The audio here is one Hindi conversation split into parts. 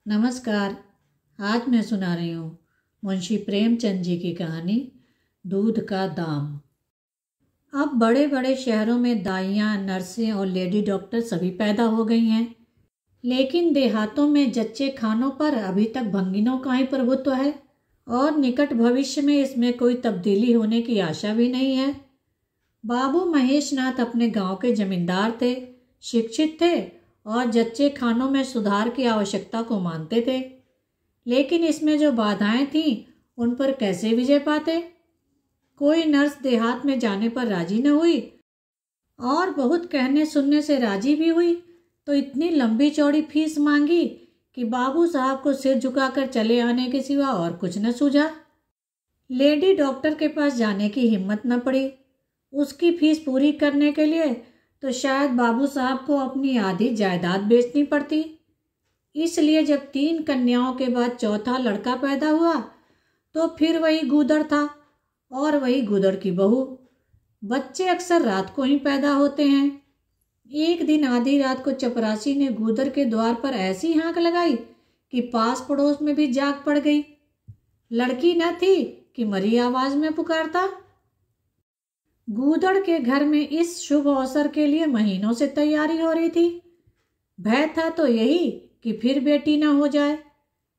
नमस्कार। आज मैं सुना रही हूँ मुंशी प्रेमचंद जी की कहानी दूध का दाम। अब बड़े बड़े शहरों में दाइयाँ, नर्सें और लेडी डॉक्टर सभी पैदा हो गई हैं, लेकिन देहातों में जच्चे खानों पर अभी तक भंगिनों का ही प्रभुत्व है और निकट भविष्य में इसमें कोई तब्दीली होने की आशा भी नहीं है। बाबू महेश नाथ अपने गांव के जमींदार थे, शिक्षित थे और जच्चे खानों में सुधार की आवश्यकता को मानते थे, लेकिन इसमें जो बाधाएं थीं उन पर कैसे विजय पाते। कोई नर्स देहात में जाने पर राजी न हुई और बहुत कहने सुनने से राजी भी हुई तो इतनी लंबी चौड़ी फीस मांगी कि बाबू साहब को सिर झुकाकर चले आने के सिवा और कुछ न सूझा। लेडी डॉक्टर के पास जाने की हिम्मत न पड़ी। उसकी फीस पूरी करने के लिए तो शायद बाबू साहब को अपनी आधी जायदाद बेचनी पड़ती। इसलिए जब 3 कन्याओं के बाद चौथा लड़का पैदा हुआ तो फिर वही गूदड़ था और वही गूदड़ की बहू। बच्चे अक्सर रात को ही पैदा होते हैं। एक दिन आधी रात को चपरासी ने गूदड़ के द्वार पर ऐसी हाँक लगाई कि पास पड़ोस में भी जाग पड़ गई। लड़की न थी कि मरी आवाज में पुकारता। गूदड़ के घर में इस शुभ अवसर के लिए महीनों से तैयारी हो रही थी। भय था तो यही कि फिर बेटी न हो जाए,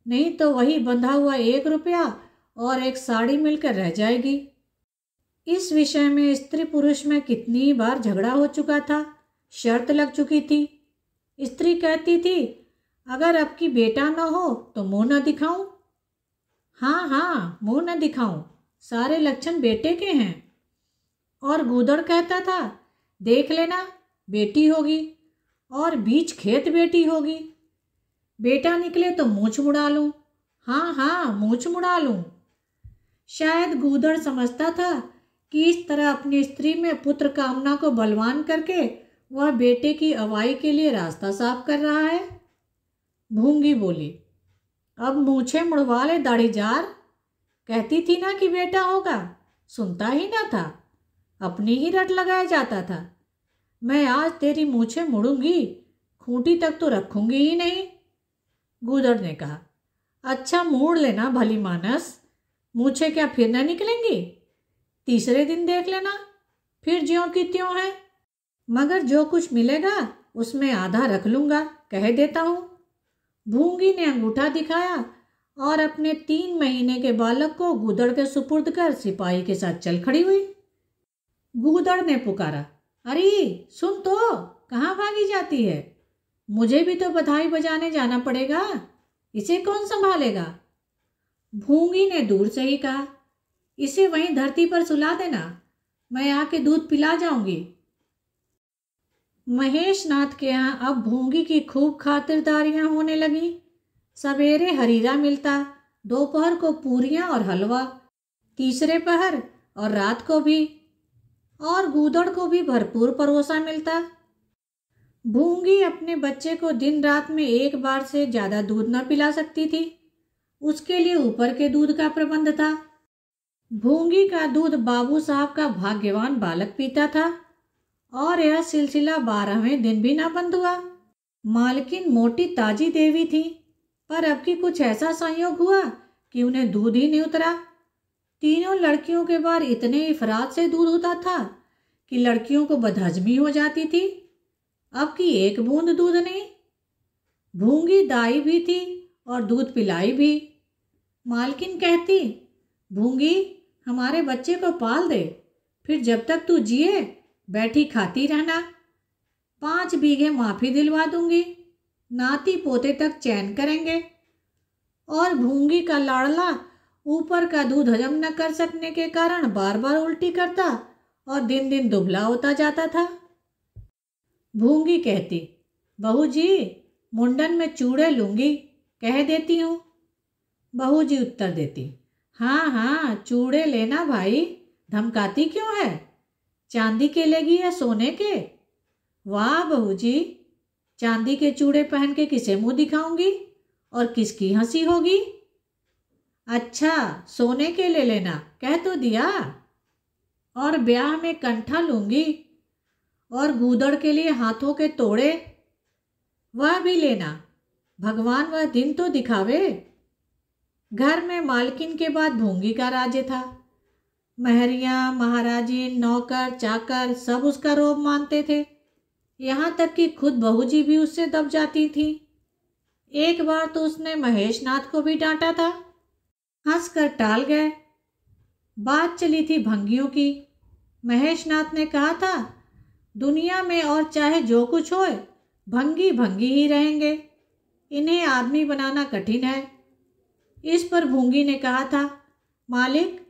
नहीं तो वही बंधा हुआ 1 रुपया और 1 साड़ी मिलकर रह जाएगी। इस विषय में स्त्री पुरुष में कितनी बार झगड़ा हो चुका था, शर्त लग चुकी थी। स्त्री कहती थी, अगर अब की बेटा न हो तो मुंह न दिखाऊं। हाँ, मुंह न दिखाऊं, सारे लक्षण बेटे के हैं। और गूदड़ कहता था, देख लेना बेटी होगी और बीच खेत बेटी होगी। बेटा निकले तो मूंछ मुड़ा लूं। हाँ, मूंछ मुड़ा लूं। शायद गूदड़ समझता था कि इस तरह अपनी स्त्री में पुत्र कामना को बलवान करके वह बेटे की अवाई के लिए रास्ता साफ कर रहा है। भूंगी बोली, अब मूछे मुड़वा ले दाढ़ीजार। कहती थी ना कि बेटा होगा, सुनता ही ना था, अपनी ही रट लगाया जाता था। मैं आज तेरी मूछें मुड़ूंगी, खूंटी तक तो रखूंगी ही नहीं। गूदड़ ने कहा, अच्छा मोड़ लेना भली मानस, मूछें क्या फिर न निकलेंगी? तीसरे दिन देख लेना, फिर ज्यों की त्यों है। मगर जो कुछ मिलेगा उसमें आधा रख लूंगा, कह देता हूँ। भूंगी ने अंगूठा दिखाया और अपने 3 महीने के बालक को गूदड़ के सुपुर्द कर सिपाही के साथ चल खड़ी हुई। गूदड़ ने पुकारा, अरे सुन तो, कहाँ भागी जाती है? मुझे भी तो बधाई बजाने जाना पड़ेगा, इसे कौन संभालेगा? भूंगी ने दूर से ही कहा, इसे वहीं धरती पर सुला देना, मैं आके दूध पिला जाऊंगी। महेश नाथ के यहाँ अब भूंगी की खूब खातिरदारियां होने लगी। सवेरे हरीरा मिलता, दोपहर को पूरियां और हलवा, तीसरे पहर और रात को भी, और गूदड़ को भी भरपूर परोसा मिलता। भूंगी अपने बच्चे को दिन रात में 1 बार से ज्यादा दूध न पिला सकती थी। उसके लिए ऊपर के दूध का प्रबंध था। भूंगी का दूध बाबू साहब का भाग्यवान बालक पीता था और यह सिलसिला 12वें दिन भी ना बंद हुआ। मालकिन मोटी ताजी देवी थी, पर अब की कुछ ऐसा संयोग हुआ कि उन्हें दूध ही नहीं उतरा। तीनों लड़कियों के बाद इतने इफरात से दूध होता था कि लड़कियों को बदहजमी हो जाती थी। अब की 1 बूंद दूध नहीं। भूंगी दाई भी थी और दूध पिलाई भी। मालकिन कहती, भूंगी हमारे बच्चे को पाल दे, फिर जब तक तू जिए बैठी खाती रहना। 5 बीघे माफी दिलवा दूंगी, नाती पोते तक चैन करेंगे। और भूंगी का लाड़ला ऊपर का दूध हजम न कर सकने के कारण बार बार उल्टी करता और दिन दिन दुबला होता जाता था। भूंगी कहती, बहू जी मुंडन में चूड़े लूंगी, कह देती हूँ। बहू जी उत्तर देती, हाँ चूड़े लेना भाई, धमकाती क्यों है? चांदी के लेगी या सोने के? वाह बहू जी, चांदी के चूड़े पहन के किसे मुंह दिखाऊंगी और किसकी हंसी होगी? अच्छा सोने के ले लेना, कह तो दिया। और ब्याह में कंठा लूंगी और गूदड़ के लिए हाथों के तोड़े, वह भी लेना। भगवान वह दिन तो दिखावे। घर में मालकिन के बाद भूंगी का राज्य था। महरियां, महाराजिन, नौकर चाकर सब उसका रोब मानते थे। यहाँ तक कि खुद बहू जी भी उससे दब जाती थी। एक बार तो उसने महेश नाथ को भी डांटा था, हंसकर टाल गए। बात चली थी भंगियों की। महेश नाथ ने कहा था, दुनिया में और चाहे जो कुछ होए, भंगी भंगी ही रहेंगे, इन्हें आदमी बनाना कठिन है। इस पर भूंगी ने कहा था, मालिक,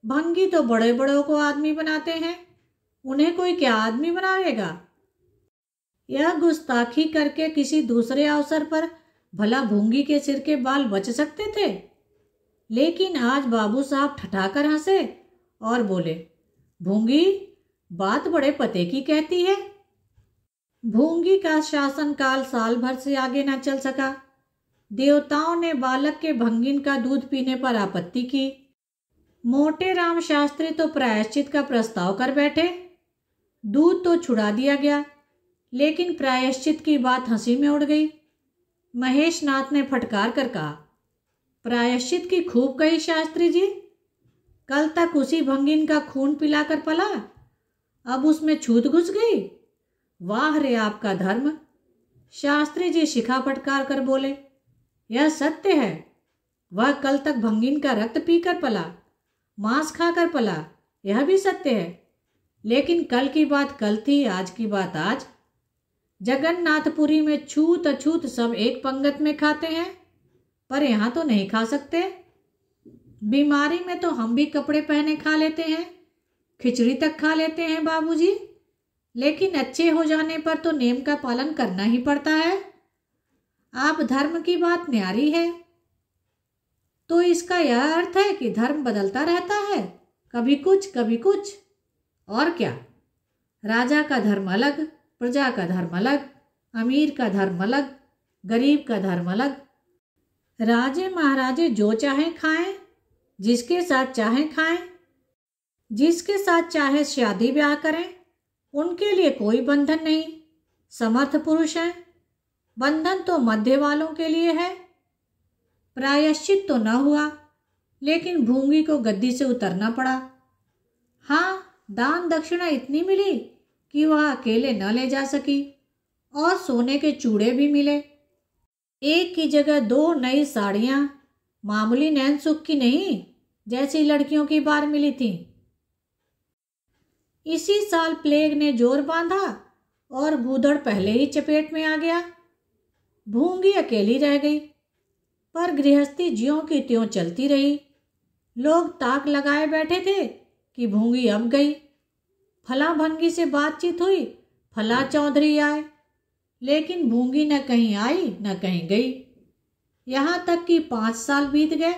भंगी तो बड़े बड़ों को आदमी बनाते हैं, उन्हें कोई क्या आदमी बनाएगा। यह गुस्ताखी करके किसी दूसरे अवसर पर भला भूंगी के सिर के बाल बच सकते थे, लेकिन आज बाबू साहब ठठाकर हंसे और बोले, भूंगी, बात बड़े पते की कहती है। भूंगी का शासनकाल साल भर से आगे न चल सका। देवताओं ने बालक के भंगिन का दूध पीने पर आपत्ति की। मोटे राम शास्त्री तो प्रायश्चित का प्रस्ताव कर बैठे। दूध तो छुड़ा दिया गया, लेकिन प्रायश्चित की बात हंसी में उड़ गई। महेश नाथ ने फटकार कर कहा, प्रायश्चित की खूब कही शास्त्री जी, कल तक उसी भंगिन का खून पिलाकर पला, अब उसमें छूत घुस गई। वाह रे आपका धर्म। शास्त्री जी शिखा फटकार कर बोले, यह सत्य है। वह कल तक भंगिन का रक्त पीकर पला, मांस खाकर पला, यह भी सत्य है। लेकिन कल की बात कल थी, आज की बात आज। जगन्नाथपुरी में छूत अछूत सब एक पंगत में खाते हैं, पर यहाँ तो नहीं खा सकते। बीमारी में तो हम भी कपड़े पहने खा लेते हैं, खिचड़ी तक खा लेते हैं बाबूजी, लेकिन अच्छे हो जाने पर तो नियम का पालन करना ही पड़ता है। आप धर्म की बात न्यारी है, तो इसका यह अर्थ है कि धर्म बदलता रहता है, कभी कुछ कभी कुछ। और क्या, राजा का धर्म अलग, प्रजा का धर्म अलग, अमीर का धर्म अलग, गरीब का धर्म अलग। राजे महाराजे जो चाहें खाएं, जिसके साथ चाहें खाएं, जिसके साथ चाहे शादी ब्याह करें, उनके लिए कोई बंधन नहीं। समर्थ पुरुष हैं। बंधन तो मध्य वालों के लिए है। प्रायश्चित तो न हुआ, लेकिन भूंगी को गद्दी से उतरना पड़ा। हाँ, दान दक्षिणा इतनी मिली कि वह अकेले न ले जा सकी, और सोने के चूड़े भी मिले। एक की जगह 2 नई साड़ियाँ, मामूली नैन सुख की नहीं, जैसी लड़कियों की बार मिली थी। इसी साल प्लेग ने जोर बांधा और गूदड़ पहले ही चपेट में आ गया। भूंगी अकेली रह गई, पर गृहस्थी ज्यों की त्यों चलती रही। लोग ताक लगाए बैठे थे कि भूंगी अब गई। फला भंगी से बातचीत हुई, फला चौधरी आए, लेकिन भूंगी न कहीं आई न कहीं गई। यहाँ तक कि 5 साल बीत गए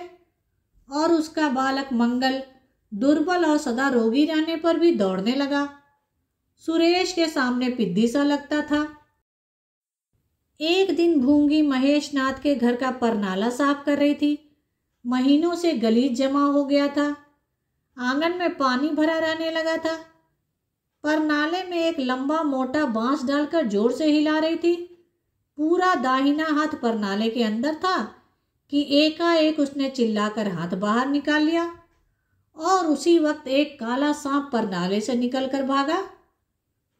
और उसका बालक मंगल दुर्बल और सदा रोगी रहने पर भी दौड़ने लगा। सुरेश के सामने पिद्दी सा लगता था। एक दिन भूंगी महेश नाथ के घर का परनाला साफ कर रही थी। महीनों से गलीच जमा हो गया था, आंगन में पानी भरा रहने लगा था। परनाले में एक लंबा मोटा बांस डालकर जोर से हिला रही थी। पूरा दाहिना हाथ परनाले के अंदर था कि एकाएक उसने चिल्लाकर हाथ बाहर निकाल लिया, और उसी वक्त एक काला सांप परनाले से निकलकर भागा।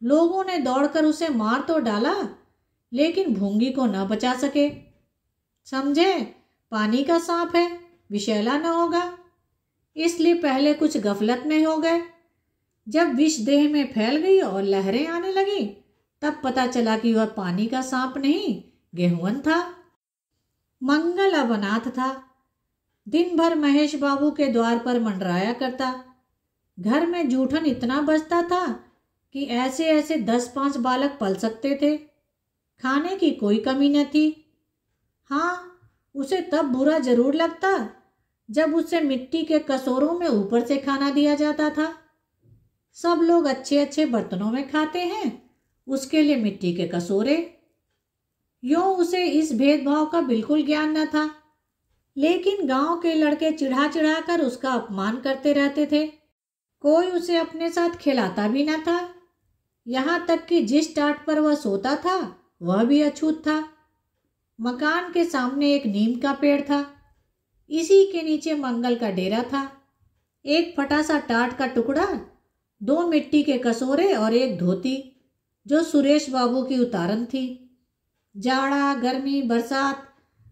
लोगों ने दौड़कर उसे मार तो डाला, लेकिन भूंगी को न बचा सके। समझे, पानी का सांप है, विषैला न होगा, इसलिए पहले कुछ गफलत में हो गए। जब विष देह में फैल गई और लहरें आने लगी, तब पता चला कि वह पानी का सांप नहीं, गेहुअन था। मंगल अब अनाथ था। दिन भर महेश बाबू के द्वार पर मंडराया करता। घर में जूठन इतना बचता था कि ऐसे ऐसे 10-5 बालक पल सकते थे। खाने की कोई कमी न थी। हाँ, उसे तब बुरा जरूर लगता जब उसे मिट्टी के कटोरों में ऊपर से खाना दिया जाता था। सब लोग अच्छे अच्छे बर्तनों में खाते हैं, उसके लिए मिट्टी के कटोरे। यूं उसे इस भेदभाव का बिल्कुल ज्ञान न था, लेकिन गांव के लड़के चिढ़ा चिढ़ा कर उसका अपमान करते रहते थे। कोई उसे अपने साथ खिलाता भी न था। यहाँ तक कि जिस टाट पर वह सोता था वह भी अछूत था। मकान के सामने एक नीम का पेड़ था। इसी के नीचे मंगल का डेरा था। एक फटा सा टाट का टुकड़ा, 2 मिट्टी के कसोरे और एक धोती जो सुरेश बाबू की उतारन थी। जाड़ा, गर्मी, बरसात,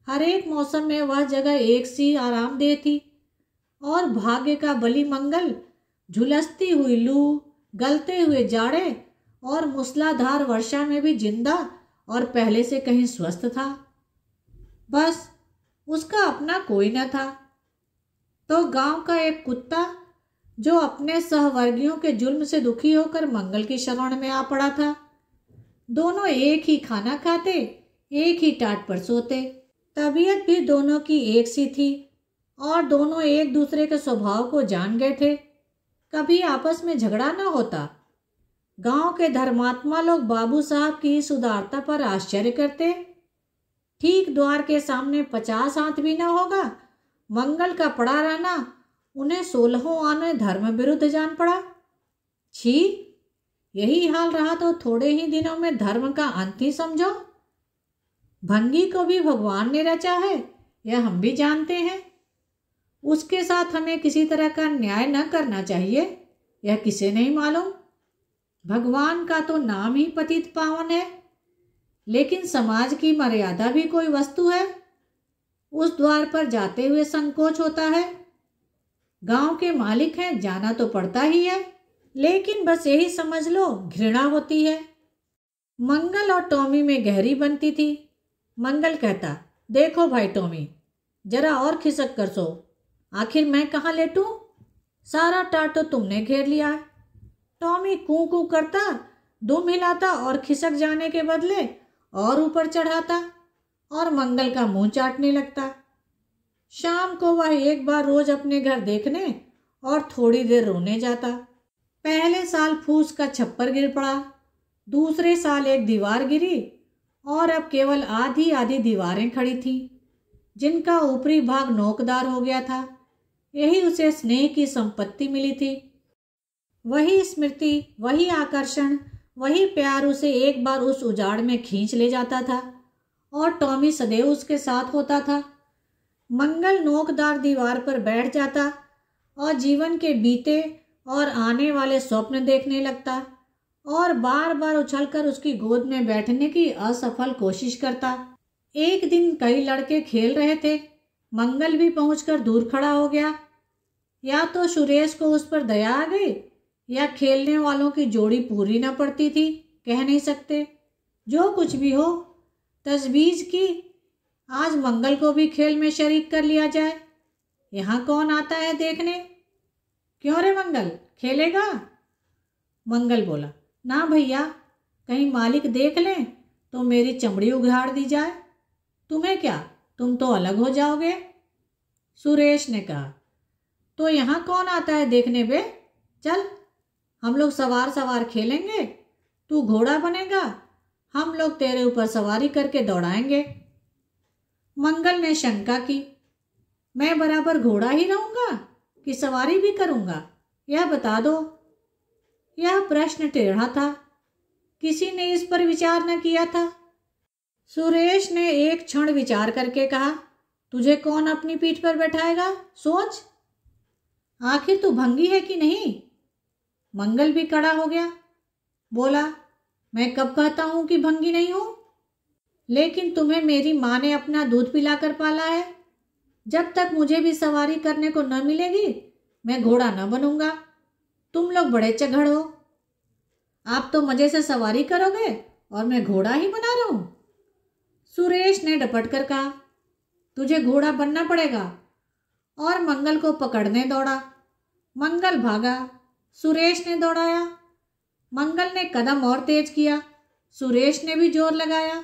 हर एक मौसम में वह जगह एक सी आरामदेह थी। और भाग्य का बली मंगल झुलसती हुई लू, गलते हुए जाड़े और मूसलाधार वर्षा में भी जिंदा और पहले से कहीं स्वस्थ था। बस उसका अपना कोई न था। तो गांव का एक कुत्ता जो अपने सहवर्गियों के जुल्म से दुखी होकर मंगल की शरण में आ पड़ा था। दोनों एक ही खाना खाते, एक ही टाट पर सोते। तबीयत भी दोनों की एक सी थी और दोनों एक दूसरे के स्वभाव को जान गए थे। कभी आपस में झगड़ा न होता। गांव के धर्मात्मा लोग बाबू साहब की इस उदारता पर आश्चर्य करते। ठीक द्वार के सामने 50 हाथ भी न होगा, मंगल का पड़ा रहना उन्हें 16 आने धर्म विरुद्ध जान पड़ा। छी, यही हाल रहा तो थोड़े ही दिनों में धर्म का अंत ही समझो। भंगी को भी भगवान ने रचा है, यह हम भी जानते हैं। उसके साथ हमें किसी तरह का न्याय न करना चाहिए, यह किसे नहीं मालूम। भगवान का तो नाम ही पतित पावन है, लेकिन समाज की मर्यादा भी कोई वस्तु है। उस द्वार पर जाते हुए संकोच होता है। गांव के मालिक हैं, जाना तो पड़ता ही है, लेकिन बस यही समझ लो घृणा होती है। मंगल और टॉमी में गहरी बनती थी। मंगल कहता, देखो भाई टॉमी, जरा और खिसक कर सो। आखिर मैं कहाँ लेटूं? सारा टाट तो तुमने घेर लिया है। टॉमी कूं कूं करता, दुम हिलाता और खिसक जाने के बदले और ऊपर चढ़ाता और मंगल का मुंह चाटने लगता। शाम को वह एक बार रोज अपने घर देखने और थोड़ी देर रोने जाता। पहले साल फूस का छप्पर गिर पड़ा, दूसरे साल एक दीवार गिरी और अब केवल आधी आधी दीवारें खड़ी थीं, जिनका ऊपरी भाग नोकदार हो गया था। यही उसे स्नेह की संपत्ति मिली थी। वही स्मृति, वही आकर्षण, वही प्यार उसे एक बार उस उजाड़ में खींच ले जाता था और टॉमी सदैव उसके साथ होता था। मंगल नोकदार दीवार पर बैठ जाता और जीवन के बीते और आने वाले स्वप्न देखने लगता और बार बार उछलकर उसकी गोद में बैठने की असफल कोशिश करता। एक दिन कई लड़के खेल रहे थे। मंगल भी पहुंचकर दूर खड़ा हो गया। या तो सुरेश को उस पर दया आ गई या खेलने वालों की जोड़ी पूरी न पड़ती थी, कह नहीं सकते। जो कुछ भी हो, तजवीज़ की आज मंगल को भी खेल में शरीक कर लिया जाए। यहाँ कौन आता है देखने? क्यों रे मंगल, खेलेगा? मंगल बोला, ना भैया, कहीं मालिक देख लें तो मेरी चमड़ी उघाड़ दी जाए। तुम्हें क्या, तुम तो अलग हो जाओगे। सुरेश ने कहा, तो यहाँ कौन आता है देखने बे? चल, हम लोग सवार सवार खेलेंगे। तू घोड़ा बनेगा, हम लोग तेरे ऊपर सवारी करके दौड़ाएंगे। मंगल ने शंका की, मैं बराबर घोड़ा ही रहूंगा कि सवारी भी करूंगा, यह बता दो। यह प्रश्न टेढ़ा था, किसी ने इस पर विचार न किया था। सुरेश ने एक क्षण विचार करके कहा, तुझे कौन अपनी पीठ पर बैठाएगा, सोच। आखिर तू भंगी है कि नहीं? मंगल भी खड़ा हो गया, बोला, मैं कब कहता हूं कि भंगी नहीं हूं? लेकिन तुम्हें मेरी माँ ने अपना दूध पिलाकर पाला है। जब तक मुझे भी सवारी करने को न मिलेगी, मैं घोड़ा न बनूंगा। तुम लोग बड़े चगड़ हो। आप तो मजे से सवारी करोगे और मैं घोड़ा ही बना रहा हूं। सुरेश ने डपट कर कहा, तुझे घोड़ा बनना पड़ेगा। और मंगल को पकड़ने दौड़ा। मंगल भागा, सुरेश ने दौड़ाया। मंगल ने कदम और तेज किया, सुरेश ने भी जोर लगाया,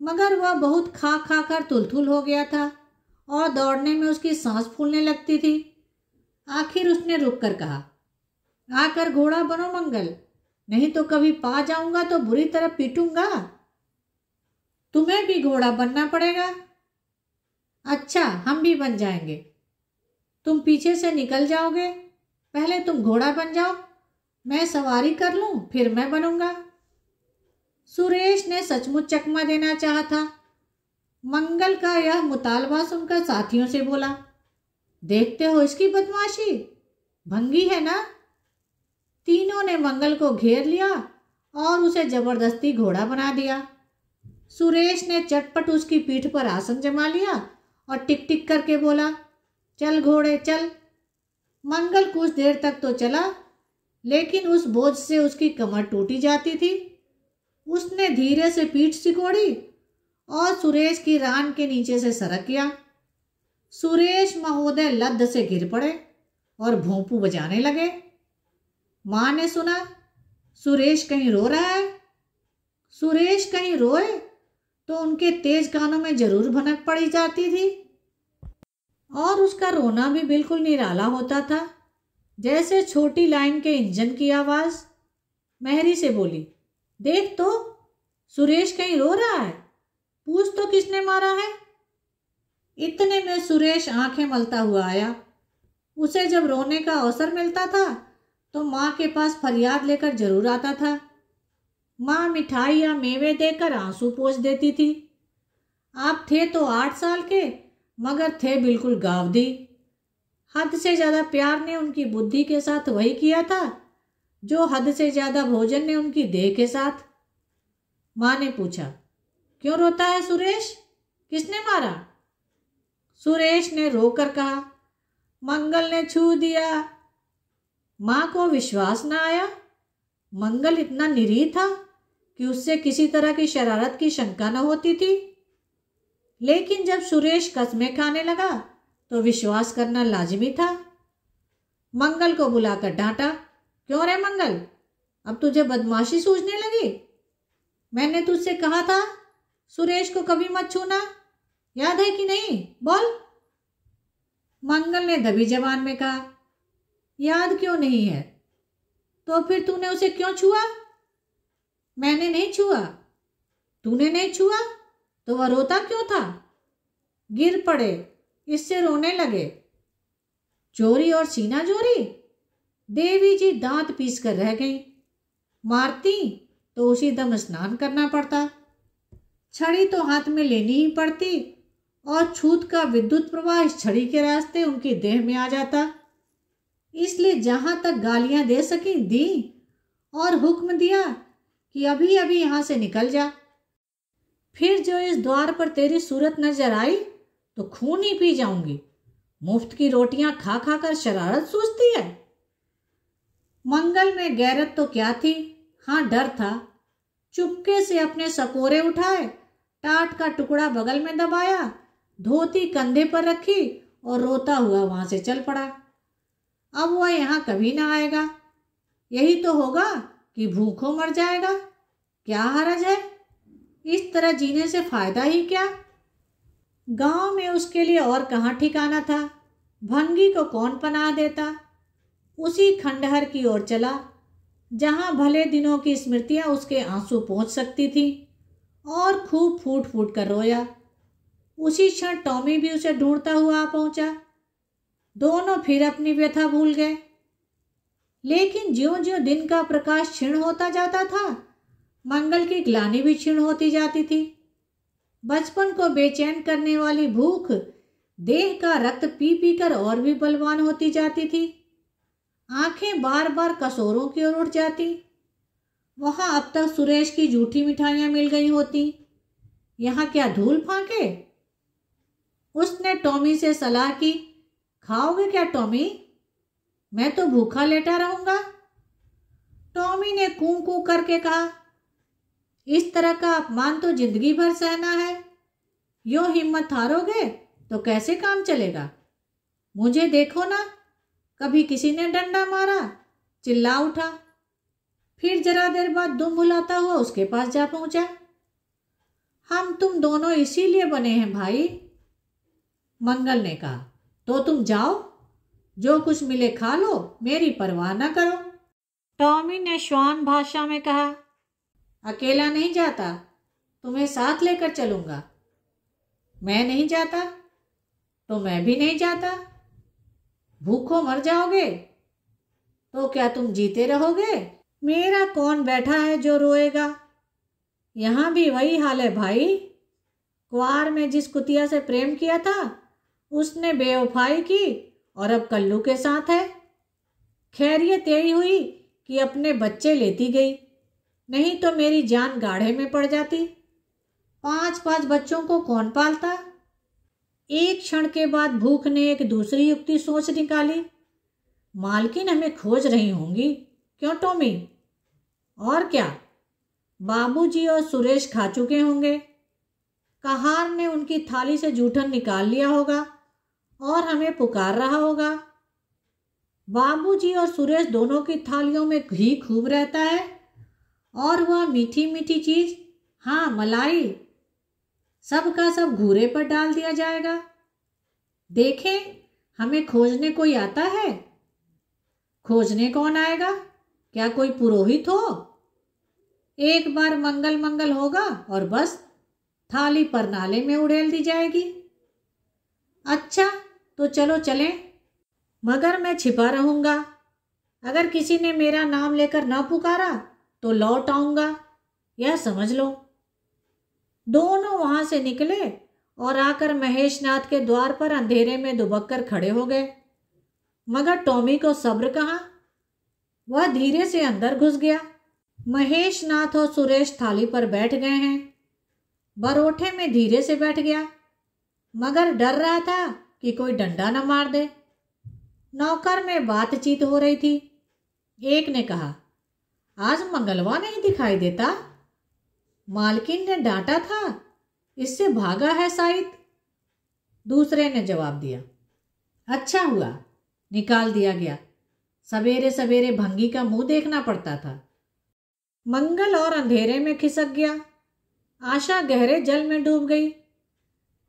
मगर वह बहुत खा खा कर तुलतुल हो गया था और दौड़ने में उसकी सांस फूलने लगती थी। आखिर उसने रुक कर कहा, आकर घोड़ा बनो मंगल, नहीं तो कभी पा जाऊंगा तो बुरी तरह पीटूंगा। तुम्हें भी घोड़ा बनना पड़ेगा। अच्छा, हम भी बन जाएंगे। तुम पीछे से निकल जाओगे, पहले तुम घोड़ा बन जाओ, मैं सवारी कर लूं, फिर मैं बनूंगा। सुरेश ने सचमुच चकमा देना चाहा था, मंगल का यह मुतालबा सुनकर साथियों से बोला, देखते हो इसकी बदमाशी, भंगी है ना। तीनों ने मंगल को घेर लिया और उसे जबरदस्ती घोड़ा बना दिया। सुरेश ने चटपट उसकी पीठ पर आसन जमा लिया और टिक टिक करके बोला, चल घोड़े चल। मंगल कुछ देर तक तो चला, लेकिन उस बोझ से उसकी कमर टूटी जाती थी। उसने धीरे से पीठ सिकोड़ी और सुरेश की रान के नीचे से सरक गया। सुरेश महोदय लद्द से गिर पड़े और भोंपू बजाने लगे। माँ ने सुना, सुरेश कहीं रो रहा है। सुरेश कहीं रोए तो उनके तेज कानों में जरूर भनक पड़ी जाती थी, और उसका रोना भी बिल्कुल निराला होता था, जैसे छोटी लाइन के इंजन की आवाज। मेहरी से बोली, देख तो सुरेश कहीं रो रहा है, पूछ तो किसने मारा है। इतने में सुरेश आंखें मलता हुआ आया। उसे जब रोने का अवसर मिलता था तो माँ के पास फरियाद लेकर जरूर आता था। माँ मिठाई या मेवे देकर आंसू पोंछ देती थी। आप थे तो 8 साल के, मगर थे बिल्कुल गावदी। हद से ज्यादा प्यार ने उनकी बुद्धि के साथ वही किया था जो हद से ज्यादा भोजन ने उनकी देह के साथ। माँ ने पूछा, क्यों रोता है सुरेश, किसने मारा। सुरेश ने रोकर कहा, मंगल ने छू दिया। माँ को विश्वास न आया। मंगल इतना निरीह था कि उससे किसी तरह की शरारत की शंका न होती थी, लेकिन जब सुरेश कस्में खाने लगा तो विश्वास करना लाजिमी था। मंगल को बुलाकर डांटा, क्यों रे मंगल, अब तुझे बदमाशी सूझने लगी। मैंने तुझसे कहा था सुरेश को कभी मत छूना, याद है कि नहीं, बोल। मंगल ने दबी जबान में कहा, याद क्यों नहीं है, तो फिर तूने उसे क्यों छुआ। मैंने नहीं छुआ। तूने नहीं छुआ तो वह रोता क्यों था। गिर पड़े, इससे रोने लगे। चोरी और सीना जोरी। देवी जी दांत पीस कर रह गई। मारती तो उसी दम स्नान करना पड़ता, छड़ी तो हाथ में लेनी ही पड़ती, और छूत का विद्युत प्रवाह इस छड़ी के रास्ते उनकी देह में आ जाता। इसलिए जहां तक गालियां दे सकी दी, और हुक्म दिया कि अभी अभी यहां से निकल जा। फिर जो इस द्वार पर तेरी सूरत नजर आई तो खून ही पी जाऊंगी। मुफ्त की रोटियां खा खा कर शरारत सूझती है। मंगल में गैरत तो क्या थी, हाँ डर था। चुपके से अपने सकोरे उठाए, टाट का टुकड़ा बगल में दबाया, धोती कंधे पर रखी और रोता हुआ वहां से चल पड़ा। अब वह यहां कभी ना आएगा। यही तो होगा कि भूखों मर जाएगा। क्या हरज है, इस तरह जीने से फायदा ही क्या। गांव में उसके लिए और कहाँ ठिकाना था। भंगी को कौन पनाह देता। उसी खंडहर की ओर चला जहां भले दिनों की स्मृतियां उसके आंसू पहुंच सकती थी, और खूब फूट फूट कर रोया। उसी क्षण टॉमी भी उसे ढूंढता हुआ आ पहुंचा। दोनों फिर अपनी व्यथा भूल गए। लेकिन ज्यों ज्यों दिन का प्रकाश क्षीण होता जाता था, मंगल की ग्लानि भी क्षीण होती जाती थी। बचपन को बेचैन करने वाली भूख देह का रक्त पी पी कर और भी बलवान होती जाती थी। आंखें बार बार कसोरों की ओर उठ जाती। वहां अब तक सुरेश की झूठी मिठाइयां मिल गई होती, यहाँ क्या धूल फांके। उसने टॉमी से सलाह की, खाओगे क्या टॉमी, मैं तो भूखा लेटा रहूंगा। टॉमी ने कूं कूं करके कहा, इस तरह का अपमान तो जिंदगी भर सहना है। यो हिम्मत हारोगे तो कैसे काम चलेगा। मुझे देखो ना, कभी किसी ने डंडा मारा, चिल्ला उठा, फिर जरा देर बाद दुम भुलाता हुआ उसके पास जा पहुंचा। हम तुम दोनों इसीलिए बने हैं भाई, मंगल ने कहा। तो तुम जाओ, जो कुछ मिले खा लो, मेरी परवाह न करो। टॉमी ने श्वान भाषा में कहा, अकेला नहीं जाता, तुम्हें साथ लेकर चलूंगा। मैं नहीं जाता तो मैं भी नहीं जाता। भूखों मर जाओगे तो क्या तुम जीते रहोगे। मेरा कौन बैठा है जो रोएगा। यहां भी वही हाल है भाई, कुआर में जिस कुतिया से प्रेम किया था उसने बेवफाई की और अब कल्लू के साथ है। खैरियत यही हुई कि अपने बच्चे लेती गई, नहीं तो मेरी जान गाढ़े में पड़ जाती। 5-5 बच्चों को कौन पालता। एक क्षण के बाद भूख ने एक दूसरी युक्ति सोच निकाली। मालकिन हमें खोज रही होंगी, क्यों टॉमी? और क्या, बाबूजी और सुरेश खा चुके होंगे। कहार ने उनकी थाली से जूठन निकाल लिया होगा और हमें पुकार रहा होगा। बाबूजी और सुरेश दोनों की थालियों में घी खूब रहता है और वह मीठी मीठी चीज, हाँ मलाई, सब का सब घूरे पर डाल दिया जाएगा। देखें, हमें खोजने कोई आता है। खोजने कौन आएगा? क्या कोई पुरोहित हो? एक बार मंगल मंगल होगा और बस थाली पर नाले में उड़ेल दी जाएगी। अच्छा तो चलो चलें, मगर मैं छिपा रहूंगा। अगर किसी ने मेरा नाम लेकर न पुकारा तो लौट आऊंगा, यह समझ लो। दोनों वहां से निकले और आकर महेशनाथ के द्वार पर अंधेरे में दुबक कर खड़े हो गए। मगर टॉमी को सब्र कहाँ, वह धीरे से अंदर घुस गया। महेशनाथ और सुरेश थाली पर बैठ गए हैं। बरोठे में धीरे से बैठ गया, मगर डर रहा था कि कोई डंडा न मार दे। नौकर में बातचीत हो रही थी। एक ने कहा, आज मंगलवा नहीं दिखाई देता। मालकिन ने डांटा था, इससे भागा है शायद। दूसरे ने जवाब दिया, अच्छा हुआ निकाल दिया गया, सवेरे सवेरे भंगी का मुंह देखना पड़ता था। मंगल और अंधेरे में खिसक गया। आशा गहरे जल में डूब गई।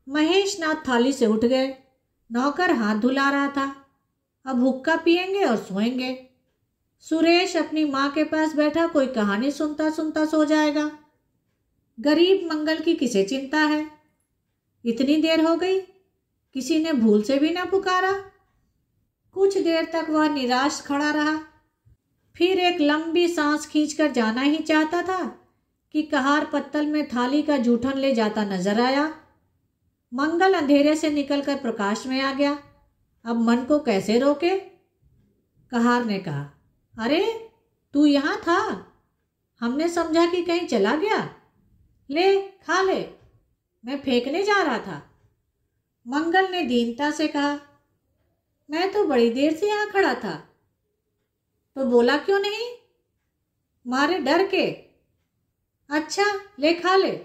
महेशनाथ थाली से उठ गए। नौकर हाथ धुला रहा था। अब हुक्का पिएंगे और सोएंगे। सुरेश अपनी माँ के पास बैठा कोई कहानी सुनता सुनता सो जाएगा। गरीब मंगल की किसे चिंता है। इतनी देर हो गई, किसी ने भूल से भी ना पुकारा। कुछ देर तक वह निराश खड़ा रहा, फिर एक लंबी सांस खींचकर जाना ही चाहता था कि कहार पत्तल में थाली का जूठन ले जाता नजर आया। मंगल अंधेरे से निकलकर प्रकाश में आ गया। अब मन को कैसे रोके। कहार ने कहा, अरे तू यहाँ था, हमने समझा कि कहीं चला गया। ले खा ले, मैं फेंकने जा रहा था। मंगल ने दीनता से कहा, मैं तो बड़ी देर से यहाँ खड़ा था। तो बोला क्यों नहीं? मारे डर के। अच्छा ले खा ले।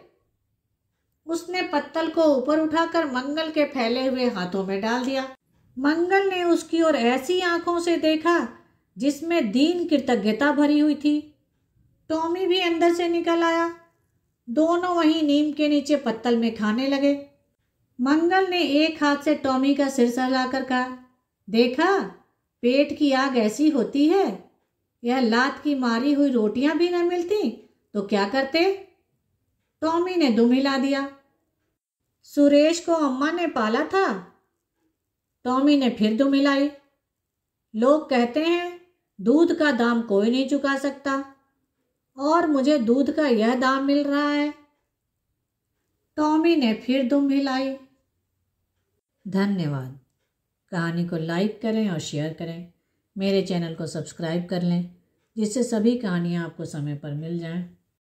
उसने पत्तल को ऊपर उठाकर मंगल के फैले हुए हाथों में डाल दिया। मंगल ने उसकी ओर ऐसी आंखों से देखा जिसमें दीन कृतज्ञता भरी हुई थी। टॉमी भी अंदर से निकल आया। दोनों वहीं नीम के नीचे पत्तल में खाने लगे। मंगल ने एक हाथ से टॉमी का सिर सहलाकर कहा, देखा, पेट की आग ऐसी होती है। यह लात की मारी हुई रोटियां भी न मिलती तो क्या करते। टॉमी ने दुम हिला दिया। सुरेश को अम्मा ने पाला था। टॉमी ने फिर दुम हिलाई। लोग कहते हैं दूध का दाम कोई नहीं चुका सकता, और मुझे दूध का यह दाम मिल रहा है। टॉमी ने फिर दुम हिलाई। धन्यवाद। कहानी को लाइक करें और शेयर करें। मेरे चैनल को सब्सक्राइब कर लें, जिससे सभी कहानियाँ आपको समय पर मिल जाएं।